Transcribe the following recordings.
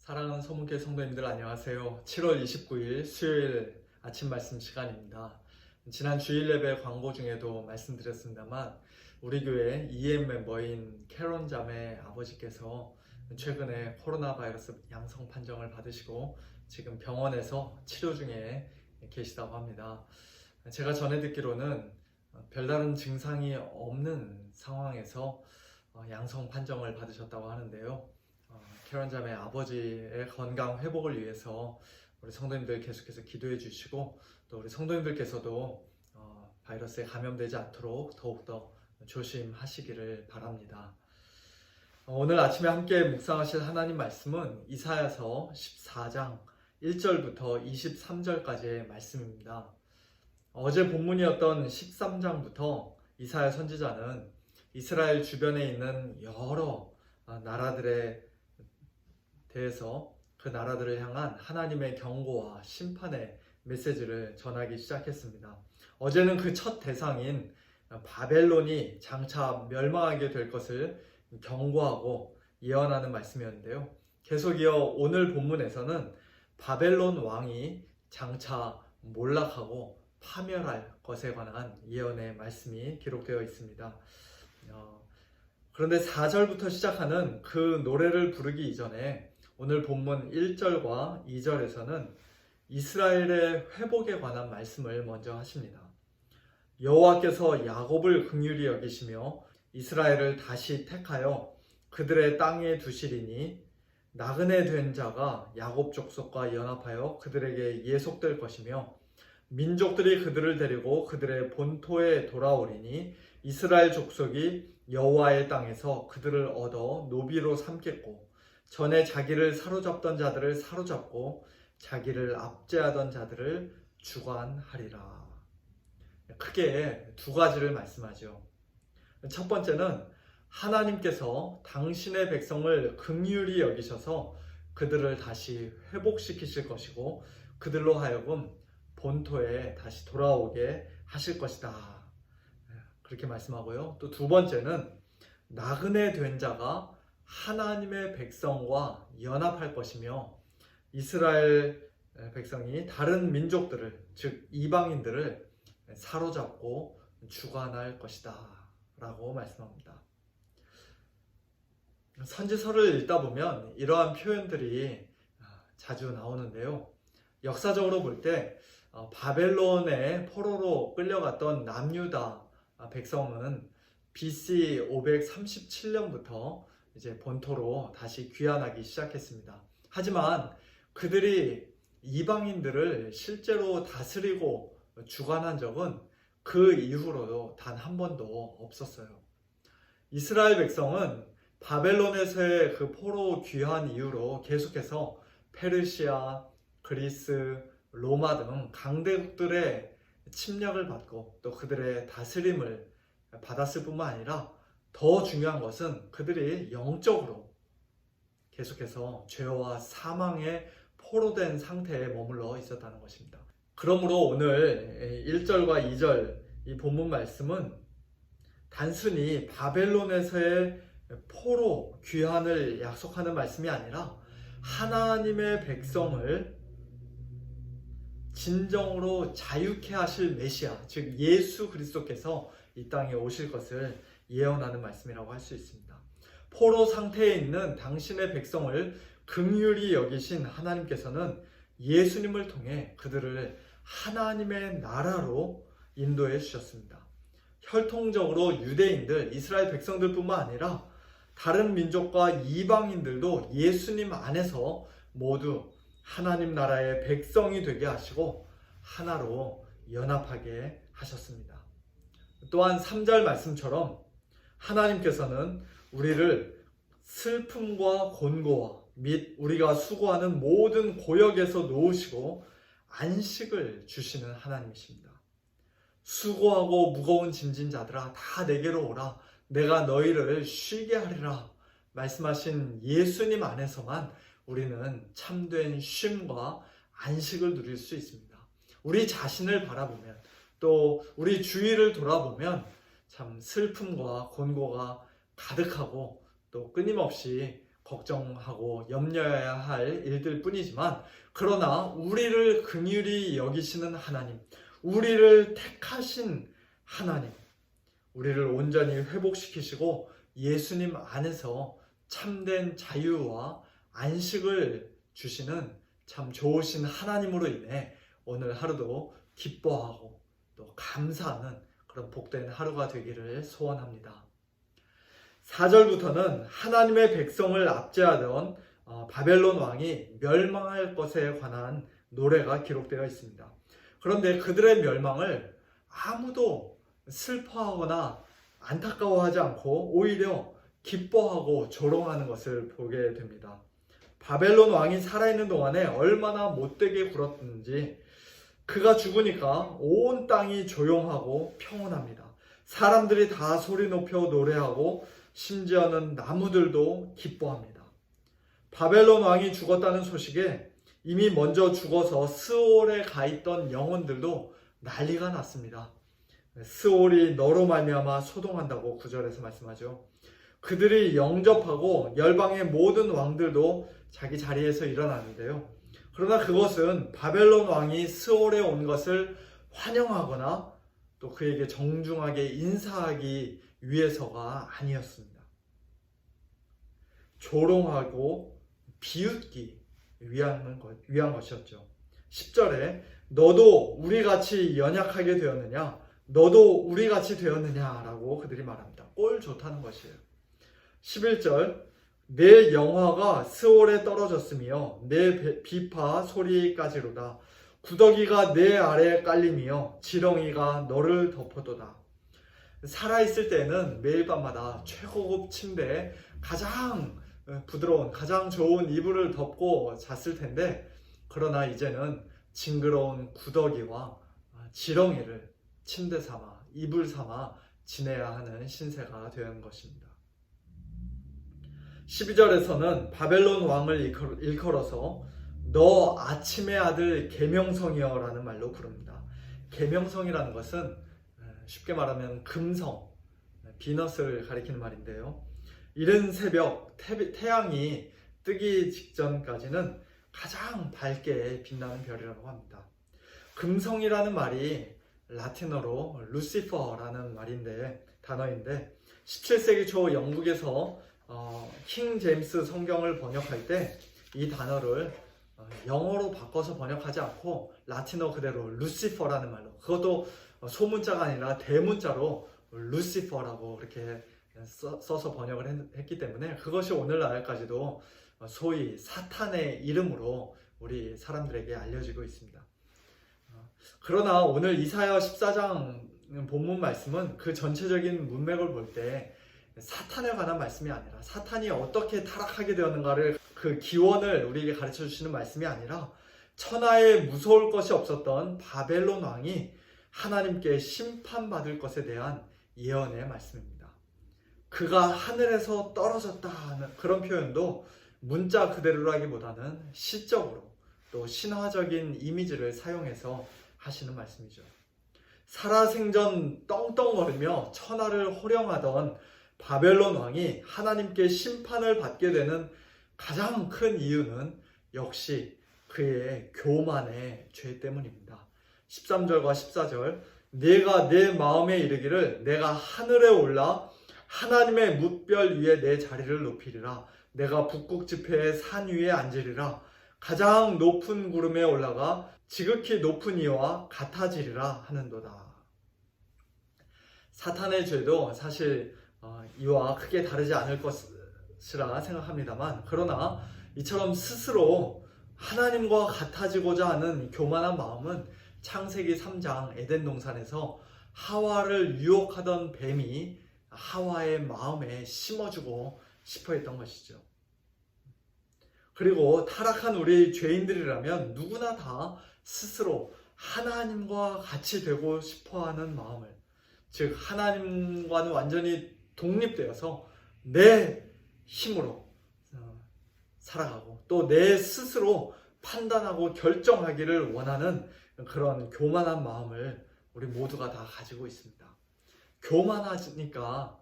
사랑하는 소문교회 성도님들 안녕하세요. 7월 29일 수요일 아침 말씀 시간입니다. 지난 주일 예배 광고 중에도 말씀드렸습니다만 우리 교회 EM 멤버인 캐런 자매 아버지께서 최근에 코로나 바이러스 양성 판정을 받으시고 지금 병원에서 치료 중에 계시다고 합니다. 제가 전해 듣기로는 별다른 증상이 없는 상황에서 양성 판정을 받으셨다고 하는데요. 캐런 자매 아버지의 건강 회복을 위해서 우리 성도님들 계속해서 기도해 주시고 또 우리 성도님들께서도 바이러스에 감염되지 않도록 더욱더 조심하시기를 바랍니다. 오늘 아침에 함께 묵상하실 하나님 말씀은 이사야서 14장 1절부터 23절까지의 말씀입니다. 어제 본문이었던 13장부터 이사야 선지자는 이스라엘 주변에 있는 여러 나라들에 대해서 그 나라들을 향한 하나님의 경고와 심판의 메시지를 전하기 시작했습니다. 어제는 그 첫 대상인 바벨론이 장차 멸망하게 될 것을 경고하고 예언하는 말씀이었는데요. 계속 이어 오늘 본문에서는 바벨론 왕이 장차 몰락하고 파멸할 것에 관한 예언의 말씀이 기록되어 있습니다. 그런데 4절부터 시작하는 그 노래를 부르기 이전에 오늘 본문 1절과 2절에서는 이스라엘의 회복에 관한 말씀을 먼저 하십니다. 여호와께서 야곱을 긍휼히 여기시며 이스라엘을 다시 택하여 그들의 땅에 두시리니 나그네 된 자가 야곱 족속과 연합하여 그들에게 예속될 것이며 민족들이 그들을 데리고 그들의 본토에 돌아오리니 이스라엘 족속이 여호와의 땅에서 그들을 얻어 노비로 삼겠고 전에 자기를 사로잡던 자들을 사로잡고 자기를 압제하던 자들을 주관하리라. 크게 두 가지를 말씀하죠. 첫 번째는 하나님께서 당신의 백성을 긍휼히 여기셔서 그들을 다시 회복시키실 것이고 그들로 하여금 본토에 다시 돌아오게 하실 것이다. 그렇게 말씀하고요. 또 두 번째는 나그네 된 자가 하나님의 백성과 연합할 것이며 이스라엘 백성이 다른 민족들을, 즉 이방인들을 사로잡고 주관할 것이다 라고 말씀합니다. 선지서를 읽다 보면 이러한 표현들이 자주 나오는데요. 역사적으로 볼 때 바벨론의 포로로 끌려갔던 남유다 백성은 BC 537년부터 이제 본토로 다시 귀환하기 시작했습니다. 하지만 그들이 이방인들을 실제로 다스리고 주관한 적은 그 이후로도 단 한 번도 없었어요. 이스라엘 백성은 바벨론에서의 그 포로 귀환 이후로 계속해서 페르시아, 그리스, 로마 등 강대국들의 침략을 받고 또 그들의 다스림을 받았을 뿐만 아니라 더 중요한 것은 그들이 영적으로 계속해서 죄와 사망에 포로된 상태에 머물러 있었다는 것입니다. 그러므로 오늘 1절과 2절 이 본문 말씀은 단순히 바벨론에서의 포로 귀환을 약속하는 말씀이 아니라 하나님의 백성을 진정으로 자유케 하실 메시아, 즉 예수 그리스도께서 이 땅에 오실 것을 예언하는 말씀이라고 할 수 있습니다. 포로 상태에 있는 당신의 백성을 긍휼히 여기신 하나님께서는 예수님을 통해 그들을 하나님의 나라로 인도해 주셨습니다. 혈통적으로 유대인들, 이스라엘 백성들뿐만 아니라 다른 민족과 이방인들도 예수님 안에서 모두 하나님 나라의 백성이 되게 하시고 하나로 연합하게 하셨습니다. 또한 3절 말씀처럼 하나님께서는 우리를 슬픔과 곤고와 및 우리가 수고하는 모든 고역에서 놓으시고 안식을 주시는 하나님이십니다. 수고하고 무거운 짐진 자들아 다 내게로 오라 내가 너희를 쉬게 하리라 말씀하신 예수님 안에서만 우리는 참된 쉼과 안식을 누릴 수 있습니다. 우리 자신을 바라보면 또 우리 주위를 돌아보면 참 슬픔과 곤고가 가득하고 또 끊임없이 걱정하고 염려해야 할 일들 뿐이지만, 그러나 우리를 긍휼히 여기시는 하나님, 우리를 택하신 하나님, 우리를 온전히 회복시키시고 예수님 안에서 참된 자유와 안식을 주시는 참 좋으신 하나님으로 인해 오늘 하루도 기뻐하고 또 감사하는 그런 복된 하루가 되기를 소원합니다. 4절부터는 하나님의 백성을 압제하던 바벨론 왕이 멸망할 것에 관한 노래가 기록되어 있습니다. 그런데 그들의 멸망을 아무도 슬퍼하거나 안타까워하지 않고 오히려 기뻐하고 조롱하는 것을 보게 됩니다. 바벨론 왕이 살아있는 동안에 얼마나 못되게 굴었는지, 그가 죽으니까 온 땅이 조용하고 평온합니다. 사람들이 다 소리 높여 노래하고 심지어는 나무들도 기뻐합니다. 바벨론 왕이 죽었다는 소식에 이미 먼저 죽어서 스올에 가 있던 영혼들도 난리가 났습니다. 스올이 너로 말미암아 소동한다고 9절에서 말씀하죠. 그들이 영접하고 열방의 모든 왕들도 자기 자리에서 일어나는데요. 그러나 그것은 바벨론 왕이 스올에 온 것을 환영하거나 또 그에게 정중하게 인사하기 위해서가 아니었습니다. 조롱하고 비웃기 위한 것이었죠. 10절에 너도 우리같이 연약하게 되었느냐, 너도 우리같이 되었느냐라고 그들이 말합니다. 꼴 좋다는 것이에요. 11절 내 영화가 스올에 떨어졌으며 내 비파 소리까지로다. 구더기가 내 아래에 깔리며 지렁이가 너를 덮어도다. 살아있을 때는 매일 밤마다 최고급 침대에 가장 부드러운, 가장 좋은 이불을 덮고 잤을 텐데, 그러나 이제는 징그러운 구더기와 지렁이를 침대 삼아, 이불 삼아 지내야 하는 신세가 된 것입니다. 12절에서는 바벨론 왕을 일컬어서 너 아침의 아들 계명성이여 라는 말로 부릅니다. 계명성이라는 것은 쉽게 말하면 금성, 비너스를 가리키는 말인데요. 이른 새벽 태양이 뜨기 직전까지는 가장 밝게 빛나는 별이라고 합니다. 금성이라는 말이 라틴어로 루시퍼라는 단어인데 17세기 초 영국에서 킹 제임스 성경을 번역할 때 이 단어를 영어로 바꿔서 번역하지 않고 라틴어 그대로 루시퍼라는 말로, 그것도 소문자가 아니라 대문자로 루시퍼라고 이렇게 써서 번역을 했기 때문에 그것이 오늘날까지도 소위 사탄의 이름으로 우리 사람들에게 알려지고 있습니다. 그러나 오늘 이사야 14장 본문 말씀은 그 전체적인 문맥을 볼 때 사탄에 관한 말씀이 아니라, 사탄이 어떻게 타락하게 되었는가를 그 기원을 우리에게 가르쳐 주시는 말씀이 아니라, 천하에 무서울 것이 없었던 바벨론 왕이 하나님께 심판받을 것에 대한 예언의 말씀입니다. 그가 하늘에서 떨어졌다 하는 그런 표현도 문자 그대로라기보다는 시적으로 또 신화적인 이미지를 사용해서 하시는 말씀이죠. 살아생전 떵떵거리며 천하를 호령하던 바벨론 왕이 하나님께 심판을 받게 되는 가장 큰 이유는 역시 그의 교만의 죄 때문입니다. 13절과 14절 내가 내 마음에 이르기를 내가 하늘에 올라 하나님의 뭇별 위에 내 자리를 높이리라. 내가 북극 지폐의 산 위에 앉으리라. 가장 높은 구름에 올라가 지극히 높은 이와 같아지리라 하는도다. 사탄의 죄도 사실 이와 크게 다르지 않을 것이라 생각합니다만, 그러나 이처럼 스스로 하나님과 같아지고자 하는 교만한 마음은 창세기 3장 에덴 동산에서 하와를 유혹하던 뱀이 하와의 마음에 심어주고 싶어 했던 것이죠. 그리고 타락한 우리 죄인들이라면 누구나 다 스스로 하나님과 같이 되고 싶어하는 마음을, 즉 하나님과는 완전히 독립되어서 내 힘으로 살아가고 또 내 스스로 판단하고 결정하기를 원하는 그런 교만한 마음을 우리 모두가 다 가지고 있습니다. 교만하니까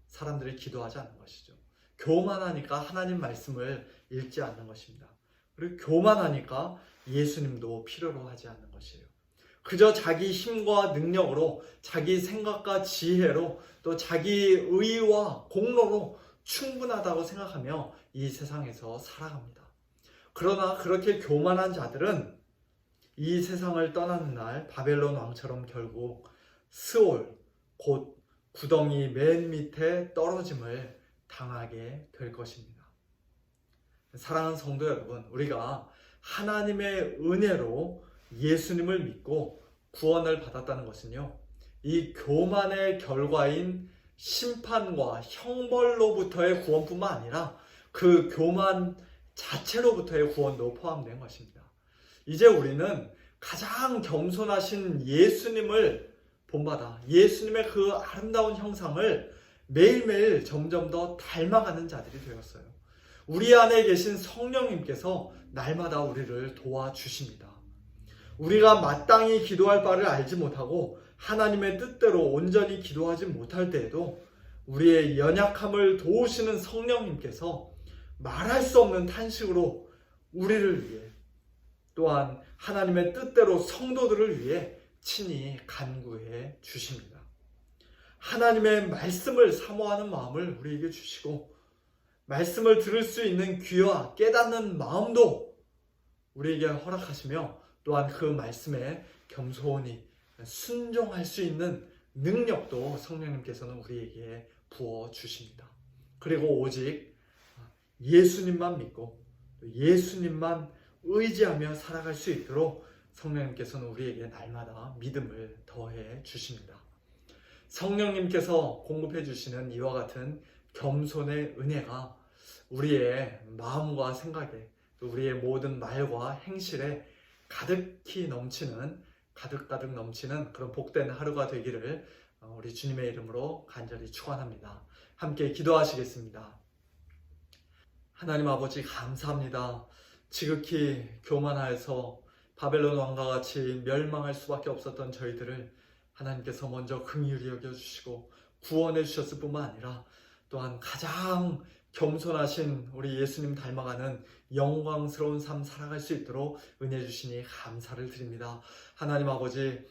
사람들이 기도하지 않는 것이죠. 교만하니까 하나님 말씀을 읽지 않는 것입니다. 그리고 교만하니까 예수님도 필요로 하지 않는 것이에요. 그저 자기 힘과 능력으로, 자기 생각과 지혜로, 또 자기 의와 공로로 충분하다고 생각하며 이 세상에서 살아갑니다. 그러나 그렇게 교만한 자들은 이 세상을 떠나는 날 바벨론 왕처럼 결국 스올, 곧 구덩이 맨 밑에 떨어짐을 당하게 될 것입니다. 사랑하는 성도 여러분, 우리가 하나님의 은혜로 예수님을 믿고 구원을 받았다는 것은요, 이 교만의 결과인 심판과 형벌로부터의 구원뿐만 아니라 그 교만 자체로부터의 구원도 포함된 것입니다. 이제 우리는 가장 겸손하신 예수님을 본받아 예수님의 그 아름다운 형상을 매일매일 점점 더 닮아가는 자들이 되었어요. 우리 안에 계신 성령님께서 날마다 우리를 도와주십니다. 우리가 마땅히 기도할 바를 알지 못하고 하나님의 뜻대로 온전히 기도하지 못할 때에도 우리의 연약함을 도우시는 성령님께서 말할 수 없는 탄식으로 우리를 위해, 또한 하나님의 뜻대로 성도들을 위해 친히 간구해 주십니다. 하나님의 말씀을 사모하는 마음을 우리에게 주시고 말씀을 들을 수 있는 귀와 깨닫는 마음도 우리에게 허락하시며, 또한 그 말씀에 겸손히 순종할 수 있는 능력도 성령님께서는 우리에게 부어주십니다. 그리고 오직 예수님만 믿고 예수님만 의지하며 살아갈 수 있도록 성령님께서는 우리에게 날마다 믿음을 더해 주십니다. 성령님께서 공급해 주시는 이와 같은 겸손의 은혜가 우리의 마음과 생각에, 또 우리의 모든 말과 행실에 가득히 넘치는, 가득가득 넘치는 그런 복된 하루가 되기를 우리 주님의 이름으로 간절히 축원합니다. 함께 기도하시겠습니다. 하나님 아버지, 감사합니다. 지극히 교만하여서 바벨론 왕과 같이 멸망할 수밖에 없었던 저희들을 하나님께서 먼저 긍휼히 여겨주시고 구원해 주셨을 뿐만 아니라 또한 가장 겸손하신 우리 예수님 닮아가는 영광스러운 삶 살아갈 수 있도록 은혜 주시니 감사를 드립니다. 하나님 아버지,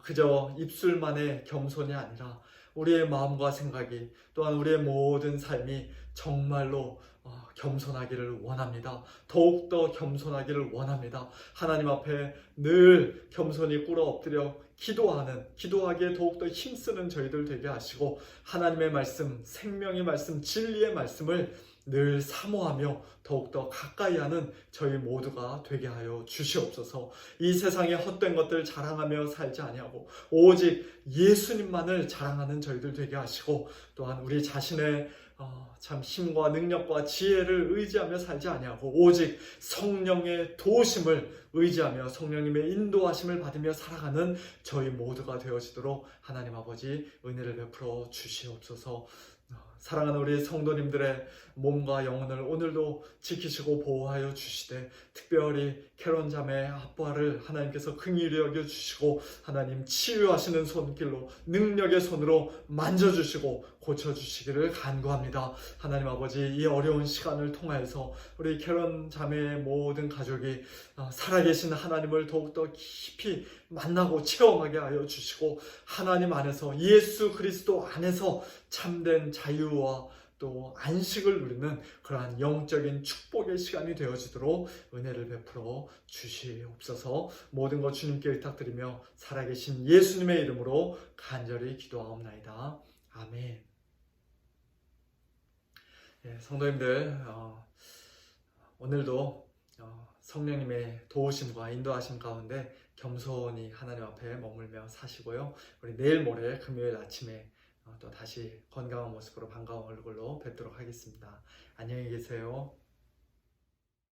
그저 입술만의 겸손이 아니라 우리의 마음과 생각이, 또한 우리의 모든 삶이 정말로 겸손하기를 원합니다. 더욱더 겸손하기를 원합니다. 하나님 앞에 늘 겸손히 꿇어 엎드려 기도하기에 더욱더 힘쓰는 저희들 되게 하시고, 하나님의 말씀, 생명의 말씀, 진리의 말씀을 늘 사모하며 더욱더 가까이 하는 저희 모두가 되게 하여 주시옵소서. 이 세상의 헛된 것들 자랑하며 살지 아니하고 오직 예수님만을 자랑하는 저희들 되게 하시고, 또한 우리 자신의 참 힘과 능력과 지혜를 의지하며 살지 아니하고 오직 성령의 도우심을 의지하며 성령님의 인도하심을 받으며 살아가는 저희 모두가 되어지도록 하나님 아버지 은혜를 베풀어 주시옵소서. 사랑하는 우리 성도님들의 몸과 영혼을 오늘도 지키시고 보호하여 주시되, 특별히 캐런 자매 아빠를 하나님께서 긍휼히 여겨주시고 하나님 치유하시는 손길로, 능력의 손으로 만져주시고 고쳐주시기를 간구합니다. 하나님 아버지, 이 어려운 시간을 통하여서 우리 캐런 자매의 모든 가족이 살아계신 하나님을 더욱더 깊이 만나고 체험하게 하여 주시고, 하나님 안에서, 예수 그리스도 안에서 참된 자유와 또 안식을 누리는 그러한 영적인 축복의 시간이 되어지도록 은혜를 베풀어 주시옵소서. 모든 것 주님께 의탁드리며 살아계신 예수님의 이름으로 간절히 기도하옵나이다. 아멘. 성도님들, 오늘도 성령님의 도우심과 인도하심 가운데 겸손히 하나님 앞에 머물며 사시고요. 우리 내일 모레 금요일 아침에 또 다시 건강한 모습으로 반가운 얼굴로 뵙도록 하겠습니다. 안녕히 계세요.